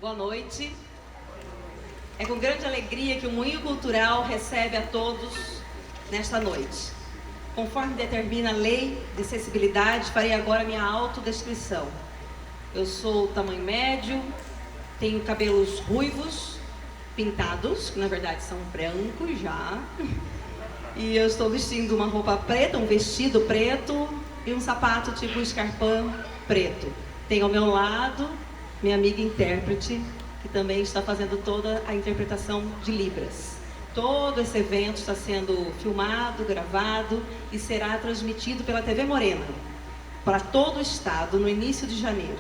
Boa noite. É com grande alegria que o Moinho Cultural recebe a todos nesta noite. Conforme determina a lei de acessibilidade, farei agora minha autodescrição. Eu sou tamanho médio, tenho cabelos ruivos, pintados, que na verdade são brancos já. E eu estou vestindo uma roupa preta, um vestido preto e um sapato tipo escarpão preto. Tenho ao meu lado minha amiga intérprete, que também está fazendo toda a interpretação de Libras. Todo esse evento está sendo filmado, gravado e será transmitido pela TV Morena para todo o estado no início de janeiro.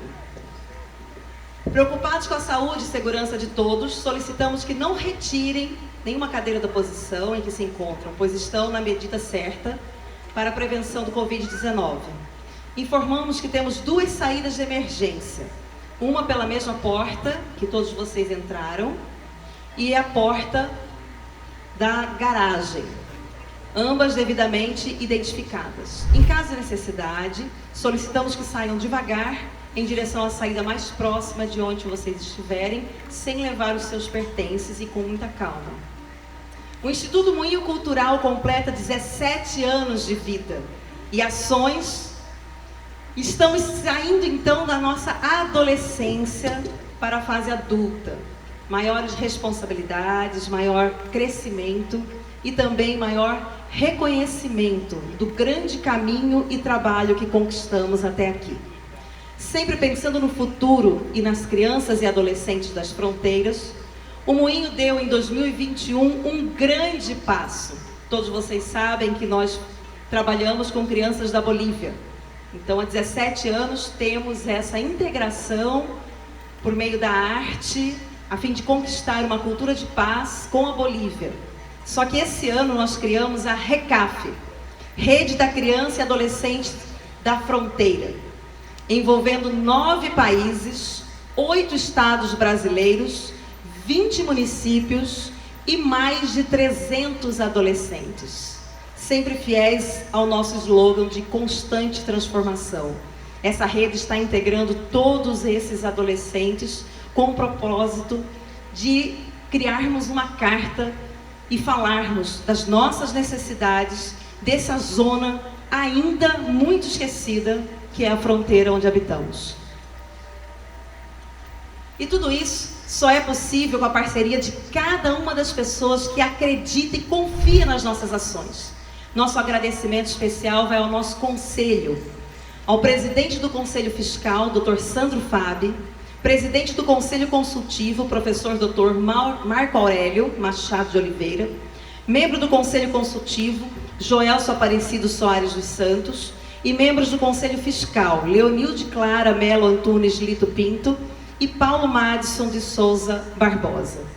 Preocupados com a saúde e segurança de todos, solicitamos que não retirem nenhuma cadeira da posição em que se encontram, pois estão na medida certa para a prevenção do Covid-19. Informamos que temos 2 saídas de emergência. Uma pela mesma porta que todos vocês entraram e a porta da garagem, ambas devidamente identificadas. Em caso de necessidade, solicitamos que saiam devagar em direção à saída mais próxima de onde vocês estiverem, sem levar os seus pertences e com muita calma. O Instituto Moinho Cultural completa 17 anos de vida e ações. Estamos saindo então da nossa adolescência para a fase adulta. Maiores responsabilidades, maior crescimento e também maior reconhecimento do grande caminho e trabalho que conquistamos até aqui. Sempre pensando no futuro e nas crianças e adolescentes das fronteiras, o Moinho deu em 2021 um grande passo. Todos vocês sabem que nós trabalhamos com crianças da Bolívia. Então, há 17 anos temos essa integração por meio da arte, a fim de conquistar uma cultura de paz com a Bolívia. Só que esse ano nós criamos a RECAF, Rede da Criança e Adolescente da Fronteira, envolvendo 9 países, 8 estados brasileiros, 20 municípios e mais de 300 adolescentes. Sempre fiéis ao nosso slogan de constante transformação. Essa rede está integrando todos esses adolescentes com o propósito de criarmos uma carta e falarmos das nossas necessidades dessa zona ainda muito esquecida, que é a fronteira onde habitamos. E tudo isso só é possível com a parceria de cada uma das pessoas que acredita e confia nas nossas ações. Nosso agradecimento especial vai ao nosso conselho, ao presidente do Conselho Fiscal, Dr. Sandro Fabi, presidente do Conselho Consultivo, professor Dr. Marco Aurélio Machado de Oliveira, membro do Conselho Consultivo, Joelso Aparecido Soares dos Santos, e membros do Conselho Fiscal, Leonilde Clara Melo Antunes Lito Pinto e Paulo Madison de Souza Barbosa.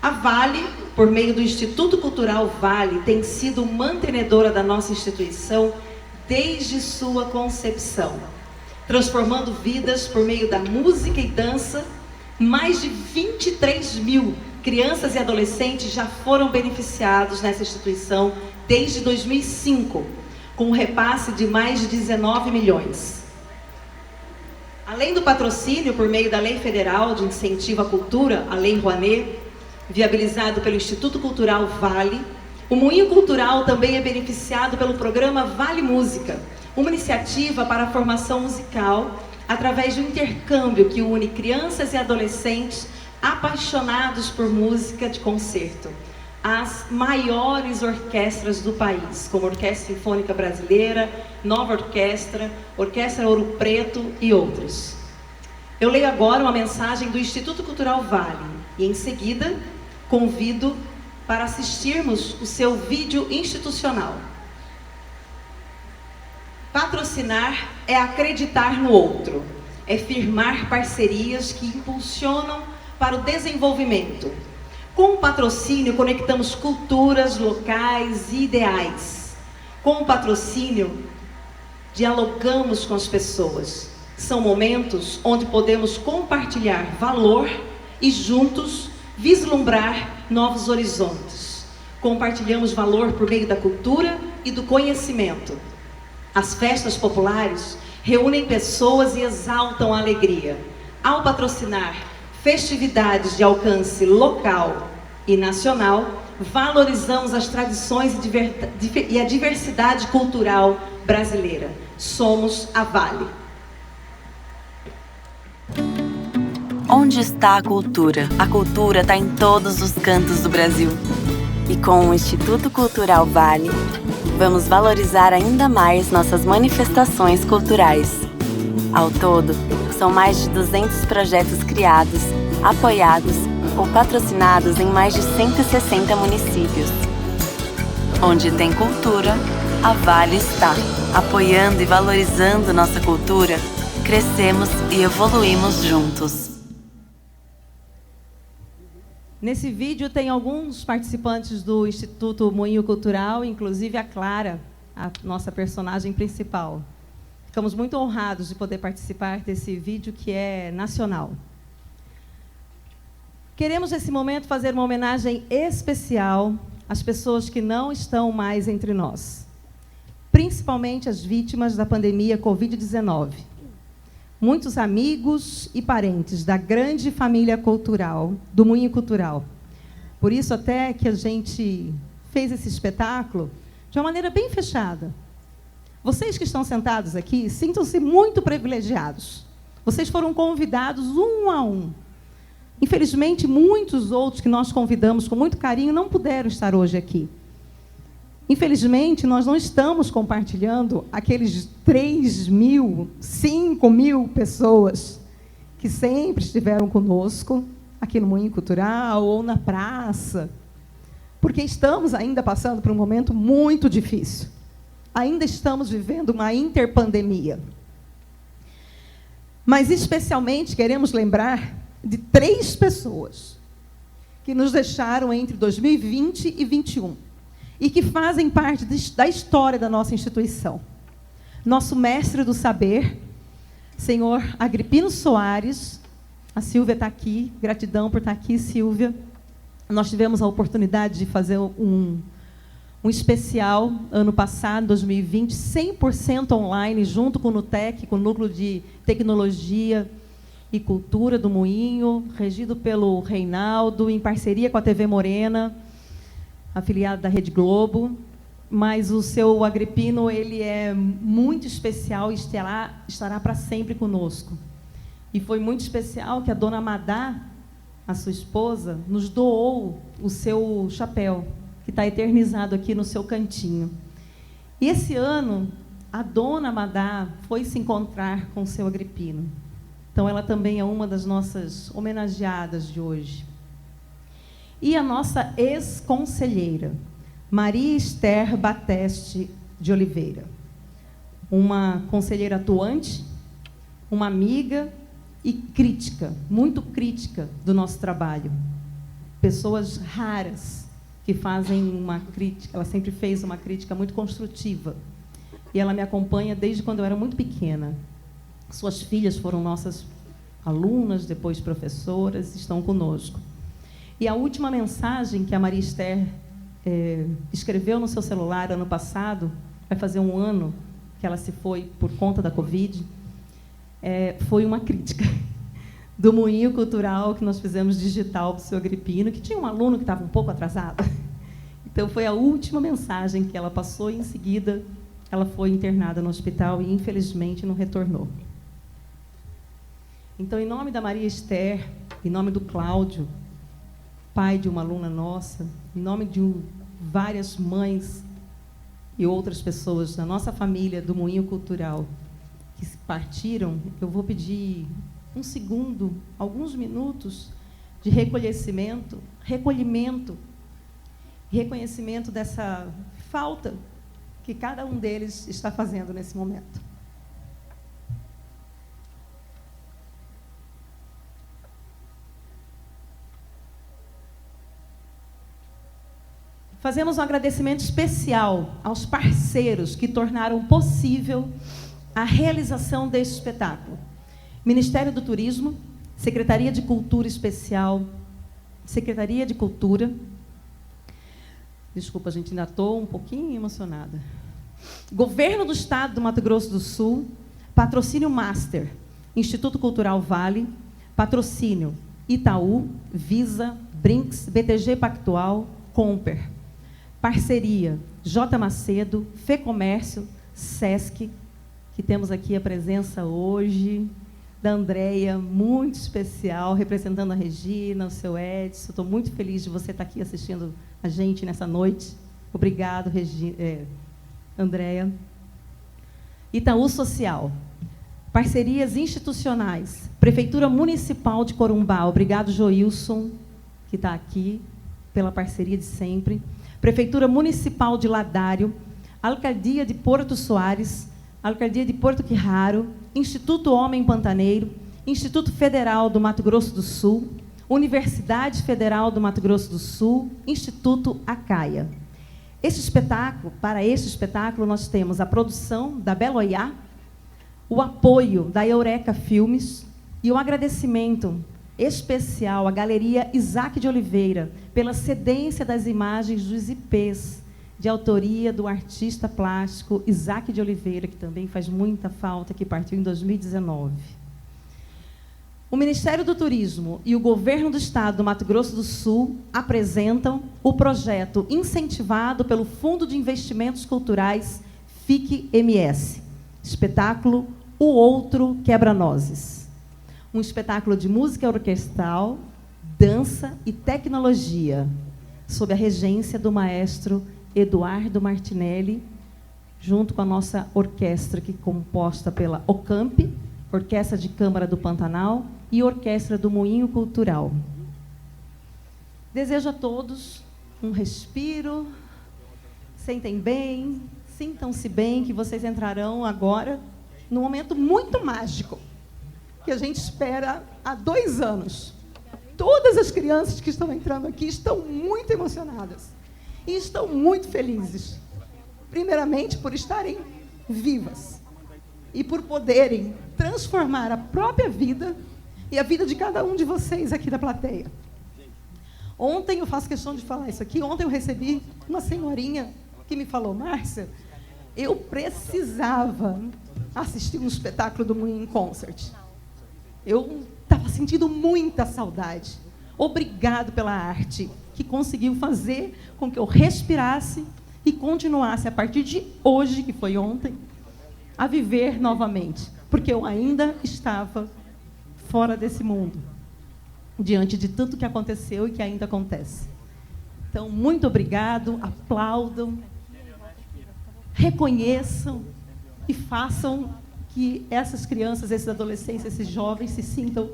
A Vale, por meio do Instituto Cultural Vale, tem sido mantenedora da nossa instituição desde sua concepção, transformando vidas por meio da música e dança. Mais de 23 mil crianças e adolescentes já foram beneficiados nessa instituição desde 2005, com um repasse de mais de 19 milhões. Além do patrocínio por meio da Lei Federal de Incentivo à Cultura, a Lei Rouanet, viabilizado pelo Instituto Cultural Vale, o Moinho Cultural também é beneficiado pelo programa Vale Música, uma iniciativa para a formação musical através de um intercâmbio que une crianças e adolescentes apaixonados por música de concerto às maiores orquestras do país, como a Orquestra Sinfônica Brasileira, Nova Orquestra, Orquestra Ouro Preto e outras. Eu leio agora uma mensagem do Instituto Cultural Vale e, em seguida, convido para assistirmos o seu vídeo institucional. Patrocinar é acreditar no outro, é firmar parcerias que impulsionam para o desenvolvimento. Com o patrocínio, conectamos culturas, locais e ideais. Com o patrocínio, dialogamos com as pessoas. São momentos onde podemos compartilhar valor e juntos vislumbrar novos horizontes. Compartilhamos valor por meio da cultura e do conhecimento. As festas populares reúnem pessoas e exaltam a alegria. Ao patrocinar, festividades de alcance local e nacional, valorizamos as tradições e a diversidade cultural brasileira. Somos a Vale. Onde está a cultura? A cultura está em todos os cantos do Brasil. E com o Instituto Cultural Vale, vamos valorizar ainda mais nossas manifestações culturais. Ao todo, são mais de 200 projetos criados, apoiados ou patrocinados em mais de 160 municípios. Onde tem cultura, a Vale está. Apoiando e valorizando nossa cultura, crescemos e evoluímos juntos. Nesse vídeo tem alguns participantes do Instituto Moinho Cultural, inclusive a Clara, a nossa personagem principal. Ficamos muito honrados de poder participar desse vídeo que é nacional. Queremos, nesse momento, fazer uma homenagem especial às pessoas que não estão mais entre nós, principalmente as vítimas da pandemia Covid-19. Muitos amigos e parentes da grande família cultural, do Moinho Cultural. Por isso, até que a gente fez esse espetáculo de uma maneira bem fechada. Vocês que estão sentados aqui, sintam-se muito privilegiados. Vocês foram convidados um a um. Infelizmente, muitos outros que nós convidamos com muito carinho não puderam estar hoje aqui. Infelizmente, nós não estamos compartilhando aqueles 3.000, 5.000 pessoas que sempre estiveram conosco, aqui no Moinho Cultural ou na praça, porque estamos ainda passando por um momento muito difícil. Ainda estamos vivendo uma interpandemia. Mas, especialmente, queremos lembrar de 3 pessoas que nos deixaram entre 2020 e 2021. E que fazem parte da história da nossa instituição. Nosso mestre do saber, senhor Agripino Soares, a Silvia está aqui, gratidão por estar aqui, Silvia. Nós tivemos a oportunidade de fazer um especial, ano passado, 2020, 100% online, junto com o NUTEC, com o Núcleo de Tecnologia e Cultura do Moinho, regido pelo Reinaldo, em parceria com a TV Morena, afiliado da Rede Globo, mas o seu Agripino ele é muito especial e estará para sempre conosco. E foi muito especial que a dona Madá, a sua esposa, nos doou o seu chapéu, que está eternizado aqui no seu cantinho. E esse ano, a dona Madá foi se encontrar com o seu Agripino. Então, ela também é uma das nossas homenageadas de hoje. E a nossa ex-conselheira, Maria Esther Bateste de Oliveira. Uma conselheira atuante, uma amiga e crítica, muito crítica do nosso trabalho. Pessoas raras que fazem uma crítica, ela sempre fez uma crítica muito construtiva. E ela me acompanha desde quando eu era muito pequena. Suas filhas foram nossas alunas, depois professoras, estão conosco. E a última mensagem que a Maria Esther escreveu no seu celular ano passado, vai fazer um ano que ela se foi por conta da Covid, foi uma crítica do Moinho Cultural que nós fizemos digital para o seu Agripino, que tinha um aluno que estava um pouco atrasado. Então, foi a última mensagem que ela passou e, em seguida, ela foi internada no hospital e, infelizmente, não retornou. Então, em nome da Maria Esther, em nome do Cláudio, pai de uma aluna nossa, em nome de várias mães e outras pessoas da nossa família do Moinho Cultural que partiram, eu vou pedir um segundo, alguns minutos de reconhecimento e reconhecimento dessa falta que cada um deles está fazendo nesse momento. Fazemos um agradecimento especial aos parceiros que tornaram possível a realização deste espetáculo. Ministério do Turismo, Secretaria de Cultura Especial, Secretaria de Cultura. Desculpa, gente, ainda estou um pouquinho emocionada. Governo do Estado do Mato Grosso do Sul, Patrocínio Master, Instituto Cultural Vale, Patrocínio Itaú, Visa, Brinks, BTG Pactual, Comper. Parceria, J. Macedo, FEComércio, Sesc, que temos aqui a presença hoje da Andréia, muito especial, representando a Regina, o seu Edson. Estou muito feliz de você estar aqui assistindo a gente nessa noite. Obrigado, Andréia. Itaú Social. Parcerias institucionais. Prefeitura Municipal de Corumbá. Obrigado, Joilson, que está aqui, pela parceria de sempre. Prefeitura Municipal de Ladário. Alcaldia de Porto Soares. Alcaldia de Porto Quirraro. Instituto Homem Pantaneiro. Instituto Federal do Mato Grosso do Sul. Universidade Federal do Mato Grosso do Sul. Instituto Acaia. Para este espetáculo, nós temos a produção da Beloiá, o apoio da Eureka Filmes e um agradecimento especial à Galeria Isaac de Oliveira pela cedência das imagens dos IPs, de autoria do artista plástico Isaac de Oliveira, que também faz muita falta, que partiu em 2019. O Ministério do Turismo e o Governo do Estado do Mato Grosso do Sul apresentam o projeto incentivado pelo Fundo de Investimentos Culturais FIC-MS, espetáculo O Outro Quebra-Nozes. Um espetáculo de música orquestral, dança e tecnologia, sob a regência do maestro Eduardo Martinelli, junto com a nossa orquestra, que é composta pela OCAMP, Orquestra de Câmara do Pantanal, e Orquestra do Moinho Cultural. Desejo a todos um respiro, sentem bem, sintam-se bem, que vocês entrarão agora num momento muito mágico, que a gente espera há 2 anos. Todas as crianças que estão entrando aqui estão muito emocionadas e estão muito felizes. Primeiramente, por estarem vivas e por poderem transformar a própria vida e a vida de cada um de vocês aqui da plateia. Ontem, eu faço questão de falar isso aqui, ontem eu recebi uma senhorinha que me falou: Márcia, eu precisava assistir um espetáculo do Moinho Concert. Eu estava sentindo muita saudade. Obrigado pela arte, que conseguiu fazer com que eu respirasse e continuasse, a partir de hoje, que foi ontem, a viver novamente, porque eu ainda estava fora desse mundo, diante de tanto que aconteceu e que ainda acontece. Então, muito obrigado, aplaudam, reconheçam e façam que essas crianças, esses adolescentes, esses jovens se sintam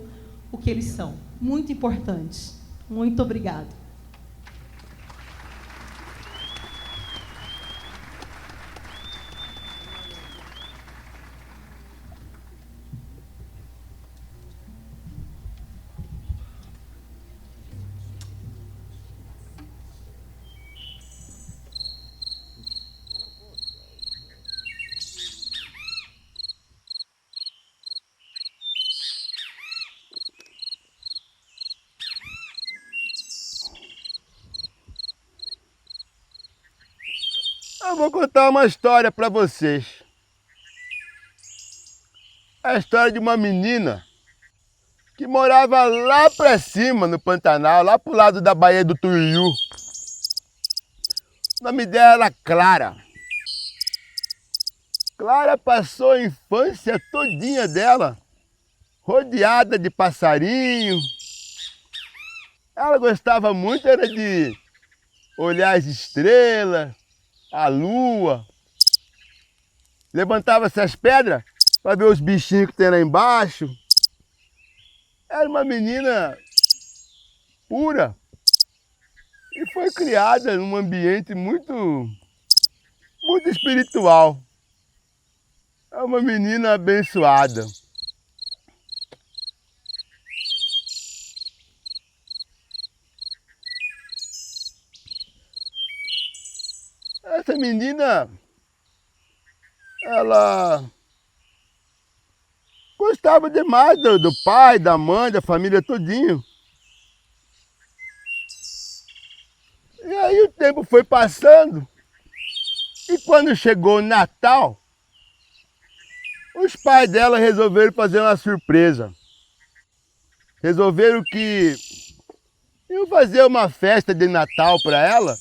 o que eles são. Muito importante. Muito obrigado. Eu vou contar uma história para vocês. É a história de uma menina que morava lá para cima, no Pantanal, lá pro lado da Baía do Tuiuiu. O nome dela era Clara. Clara passou a infância todinha dela rodeada de passarinho. Ela gostava muito era de olhar as estrelas, a lua. Levantava-se as pedras para ver os bichinhos que tem lá embaixo. Era uma menina pura e foi criada num ambiente muito espiritual. É uma menina abençoada. Essa menina, ela gostava demais do pai, da mãe, da família todinho. E aí o tempo foi passando e quando chegou o Natal, os pais dela resolveram fazer uma surpresa. resolveram que iam fazer uma festa de Natal para ela,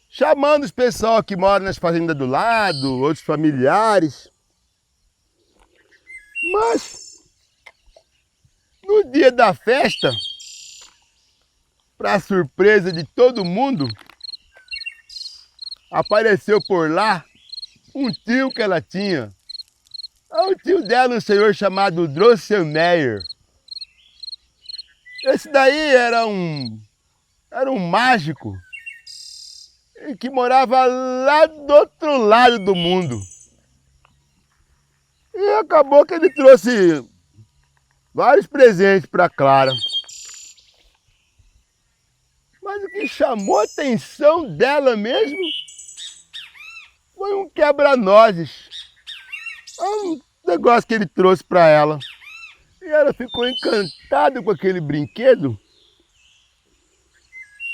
chamando os pessoal que mora nas fazendas do lado, outros familiares. Mas no dia da festa, para surpresa de todo mundo, apareceu por lá um tio que ela tinha. O tio dela, um senhor chamado Drosselmeyer. Esse daí era um mágico que morava lá do outro lado do mundo. E acabou que ele trouxe vários presentes para Clara. Mas o que chamou a atenção dela mesmo foi um quebra-nozes. Um negócio que ele trouxe para ela. E ela ficou encantada com aquele brinquedo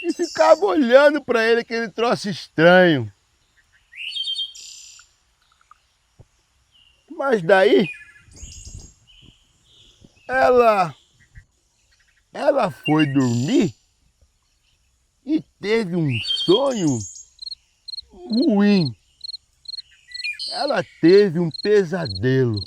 e ficava olhando para ele, aquele troço estranho. Mas daí ela foi dormir e teve um sonho ruim. Ela teve um pesadelo.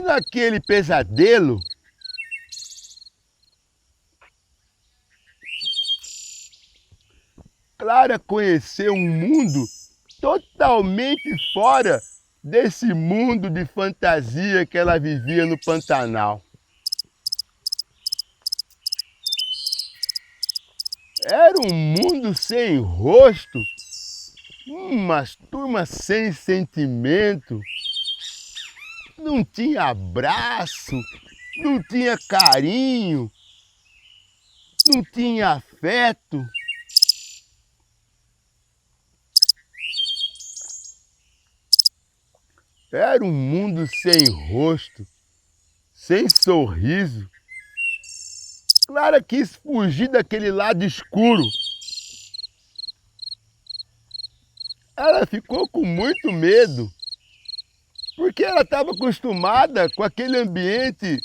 naquele pesadelo, Clara conheceu um mundo totalmente fora desse mundo de fantasia que ela vivia no Pantanal. Era um mundo sem rosto, umas turmas sem sentimento, não tinha abraço, não tinha carinho, não tinha afeto. Era um mundo sem rosto, sem sorriso. Clara quis fugir daquele lado escuro. Ela ficou com muito medo, porque ela estava acostumada com aquele ambiente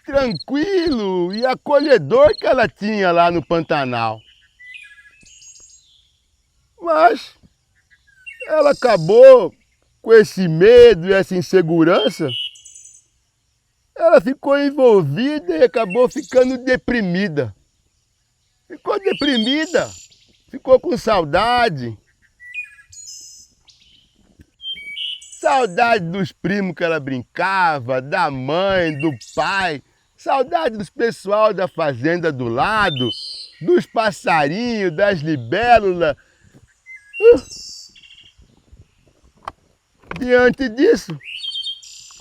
tranquilo e acolhedor que ela tinha lá no Pantanal. Mas ela acabou com esse medo e essa insegurança. Ela ficou envolvida e acabou ficando deprimida. Ficou deprimida, ficou com saudade. Saudade dos primos que ela brincava, da mãe, do pai. Saudade dos pessoal da fazenda do lado, dos passarinhos, das libélulas. Diante disso,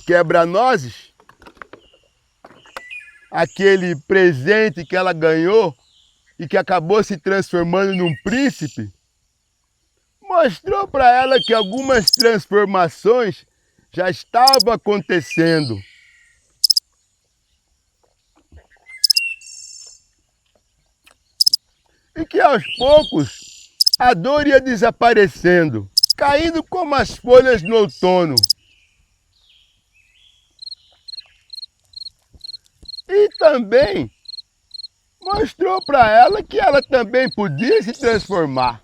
quebra-nozes, aquele presente que ela ganhou e que acabou se transformando num príncipe, mostrou para ela que algumas transformações já estavam acontecendo. E que aos poucos a dor ia desaparecendo, caindo como as folhas no outono. E também mostrou para ela que ela também podia se transformar.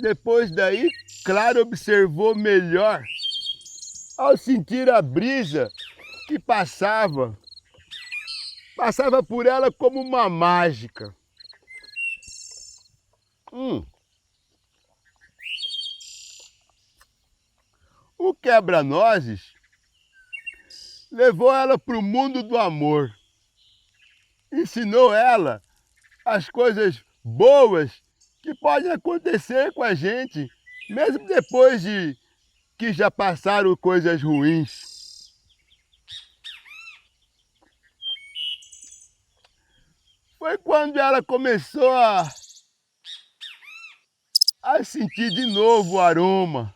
Depois daí, Clara observou melhor ao sentir a brisa que passava por ela como uma mágica. O quebra-nozes levou ela para o mundo do amor. Ensinou ela as coisas boas que podem acontecer com a gente, mesmo depois de que já passaram coisas ruins. Foi quando ela começou a sentir de novo o aroma,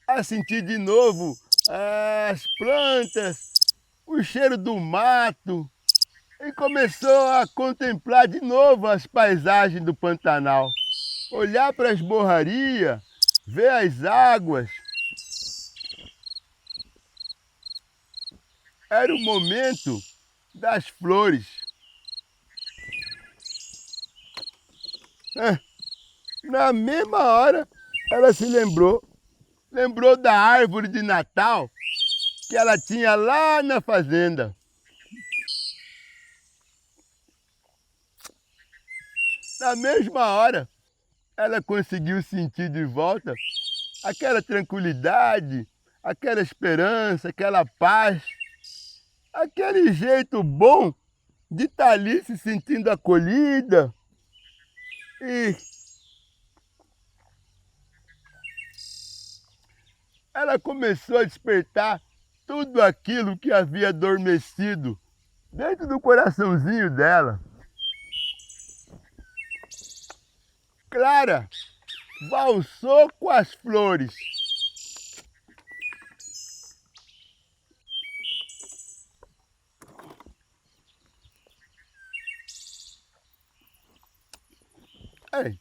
a sentir de novo as plantas, o cheiro do mato, e começou a contemplar de novo as paisagens do Pantanal. Olhar para as borrarias, ver as águas. Era o momento das flores. Na mesma hora, ela se lembrou da árvore de Natal que ela tinha lá na fazenda. Na mesma hora, ela conseguiu sentir de volta aquela tranquilidade, aquela esperança, aquela paz, aquele jeito bom de estar ali se sentindo acolhida. E ela começou a despertar tudo aquilo que havia adormecido dentro do coraçãozinho dela. Clara valsou com as flores. Ei.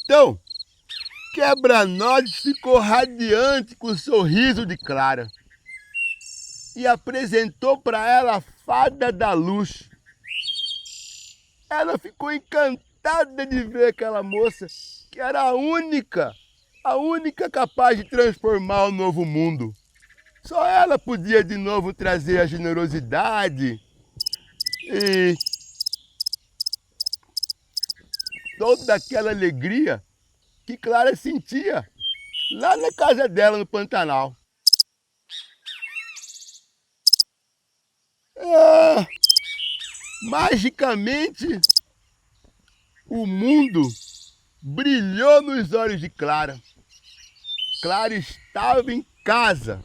Então, Quebra-Nozes ficou radiante com o sorriso de Clara e apresentou para ela a fada da luz. Ela ficou encantada de ver aquela moça que era a única capaz de transformar o novo mundo. Só ela podia de novo trazer a generosidade e toda aquela alegria que Clara sentia lá na casa dela no Pantanal. Magicamente, o mundo brilhou nos olhos de Clara. Clara estava em casa.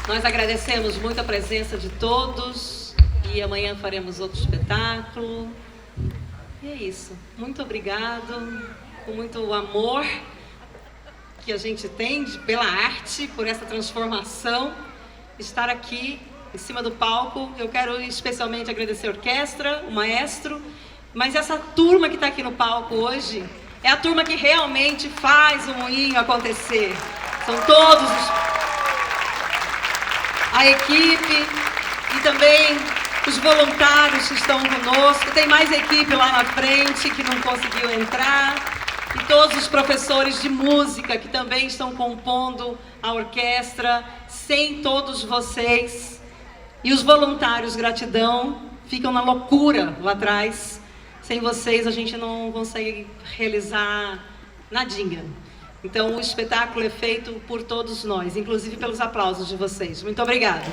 Nós agradecemos muito a presença de todos e amanhã faremos outro espetáculo. E é isso. Muito obrigado, com muito amor que a gente tem pela arte, por essa transformação, estar aqui em cima do palco. Eu quero especialmente agradecer a orquestra, o maestro, mas essa turma que está aqui no palco hoje é a turma que realmente faz o moinho acontecer. São todos a equipe e também os voluntários que estão conosco. Tem mais equipe lá na frente que não conseguiu entrar. E todos os professores de música que também estão compondo a orquestra. Sem todos vocês e os voluntários, gratidão, ficam na loucura lá atrás. Sem vocês a gente não consegue realizar nadinha. Então o espetáculo é feito por todos nós, inclusive pelos aplausos de vocês. Muito obrigada.